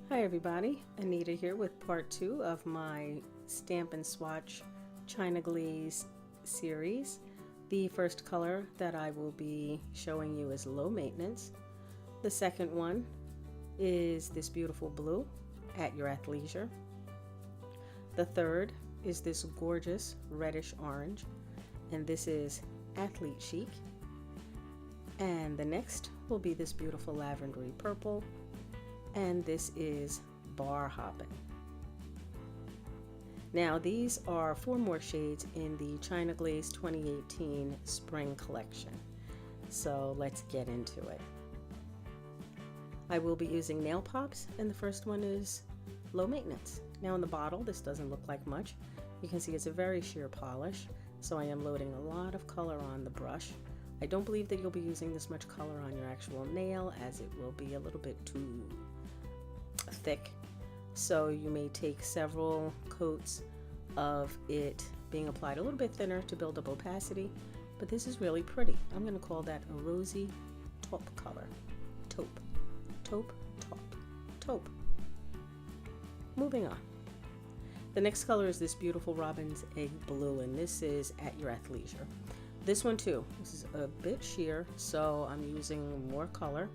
Hi everybody, Anita here with part 2 of my Stamp and Swatch China Glaze series. The first color that I will be showing you is Low Maintenance. The second one is this beautiful blue at your athleisure. The third is this gorgeous reddish orange, and this is Athlete Chic. And the next will be this beautiful lavendery purple, and this is Barre Hopping. Now these are 4 more shades in the China Glaze 2018 spring collection. So let's get into it. I will be using nail pops, and the first one is Low Maintenance. Now in the bottle, this doesn't look like much. You can see it's a very sheer polish, so I am loading a lot of color on the brush. I don't believe that you'll be using this much color on your actual nail, as it will be a little bit too thick. So you may take several coats of it being applied a little bit thinner to build up opacity, but this is really pretty. I'm going to call that a rosy taupe color. Taupe, taupe, taupe, taupe. Moving on. The next color is this beautiful Robin's Egg Blue, and this is at your athleisure. This one too, this is a bit sheer, so I'm using more color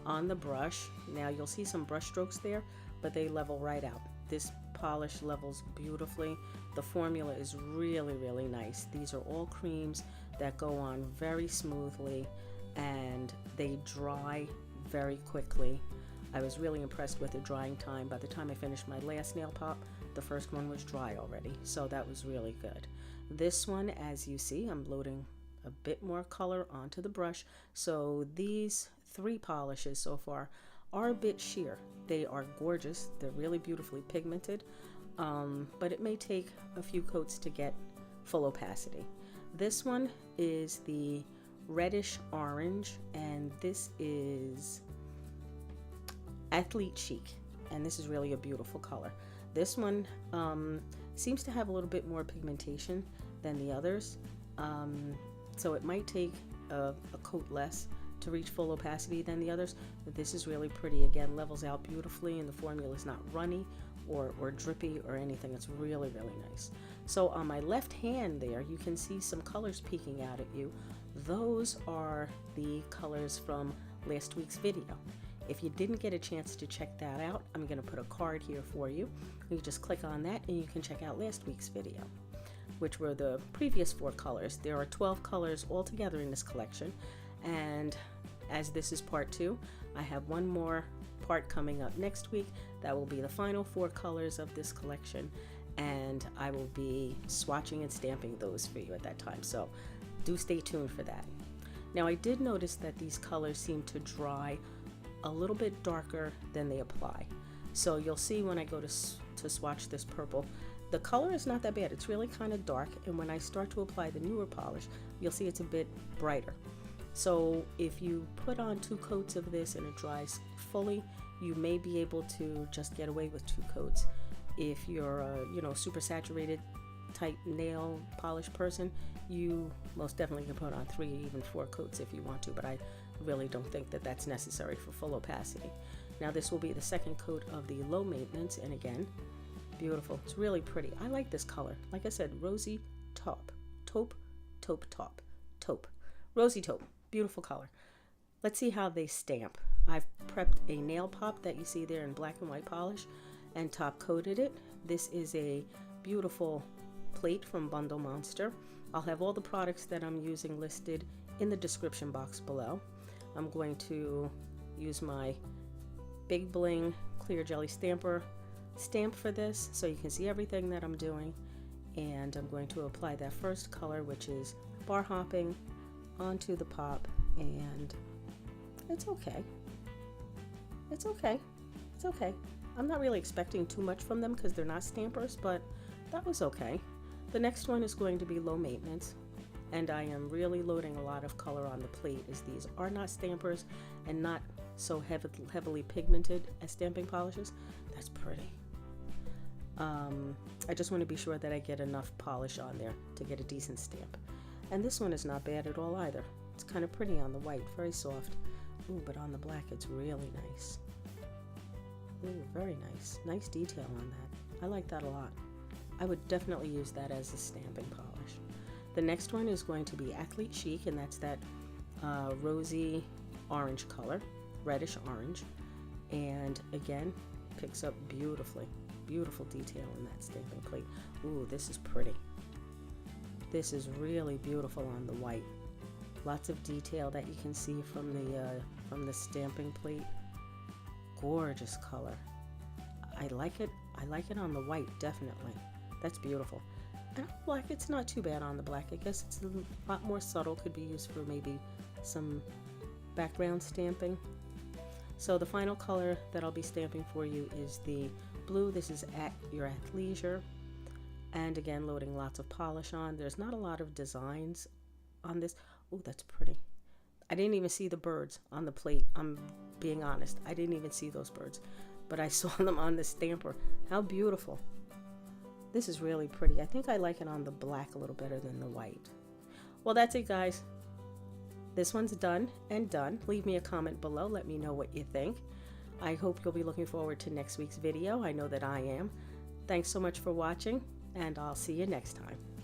on the brush. Now you'll see some brush strokes there, but they level right out. This polish levels beautifully. The formula is really, really nice. These are all creams that go on very smoothly, and they dry very quickly. I was really impressed with the drying time. By the time I finished my last nail pop, the first one was dry already, so that was really good. This one, as you see, I'm loading a bit more color onto the brush, so these 3 polishes so far are a bit sheer. They are gorgeous, they're really beautifully pigmented, but it may take a few coats to get full opacity. This one is the reddish orange, and this is Athlete Chic, and this is really a beautiful color. This one seems to have a little bit more pigmentation than the others, so it might take a coat less to reach full opacity than the others, but this is really pretty. Again, levels out beautifully, and the formula is not runny or drippy or anything. It's really, really nice. So on my left hand there, you can see some colors peeking out at you. Those are the colors from last week's video. If you didn't get a chance to check that out, I'm going to put a card here for you. You just click on that and you can check out last week's video, which were the previous 4 colors. There are 12 colors altogether in this collection, and as this is part 2, I have one more part coming up next week. That will be the final 4 colors of this collection, and I will be swatching and stamping those for you at that time, so do stay tuned for that. Now I did notice that these colors seem to dry a little bit darker than they apply. So you'll see when I go to swatch this purple, the color is not that bad. It's really kind of dark, and when I start to apply the newer polish, you'll see it's a bit brighter. So if you put on 2 coats of this and it dries fully, you may be able to just get away with 2 coats. If you're a super saturated type nail polish person, you most definitely can put on 3, even 4 coats if you want to, but I really don't think that that's necessary for full opacity. Now this will be the second coat of the Low Maintenance, and again, beautiful. It's really pretty. I like this color. Like I said, rosy taupe, taupe, taupe, taupe, taupe, rosy taupe. Beautiful color. Let's see how they stamp. I've prepped a nail pop that you see there in black and white polish and top coated it. This is a beautiful plate from Bundle Monster. I'll have all the products that I'm using listed in the description box below. I'm going to use my Big Bling clear jelly stamper stamp for this so you can see everything that I'm doing, and I'm going to apply that first color, which is Barre Hopping, onto the pop, and it's okay. It's okay. It's okay. I'm not really expecting too much from them because they're not stampers, but that was okay. The next one is going to be Low Maintenance, and I am really loading a lot of color on the plate, as these are not stampers and not so heavily pigmented as stamping polishes. That's pretty. I just want to be sure that I get enough polish on there to get a decent stamp. And this one is not bad at all either. It's kind of pretty on the white, very soft. Ooh, but on the black it's really nice. Ooh, very nice. Nice detail on that. I like that a lot. I would definitely use that as a stamping polish. The next one is going to be Athlete Chic, and that's that rosy orange color, reddish orange. And again, picks up beautifully. Beautiful detail in that stamping plate. Ooh, this is pretty. This is really beautiful on the white. Lots of detail that you can see from the stamping plate. Gorgeous color. I like it. I like it on the white, definitely. That's beautiful. And on black, it's not too bad on the black. I guess it's a lot more subtle. Could be used for maybe some background stamping. So the final color that I'll be stamping for you is the blue. This is at your Athleisure. And again, loading lots of polish on. There's not a lot of designs on this. Oh, that's pretty. I didn't even see the birds on the plate. I'm being honest. I didn't even see those birds. But I saw them on the stamper. How beautiful. This is really pretty. I think I like it on the black a little better than the white. Well, that's it, guys. This one's done and done. Leave me a comment below. Let me know what you think. I hope you'll be looking forward to next week's video. I know that I am. Thanks so much for watching, and I'll see you next time.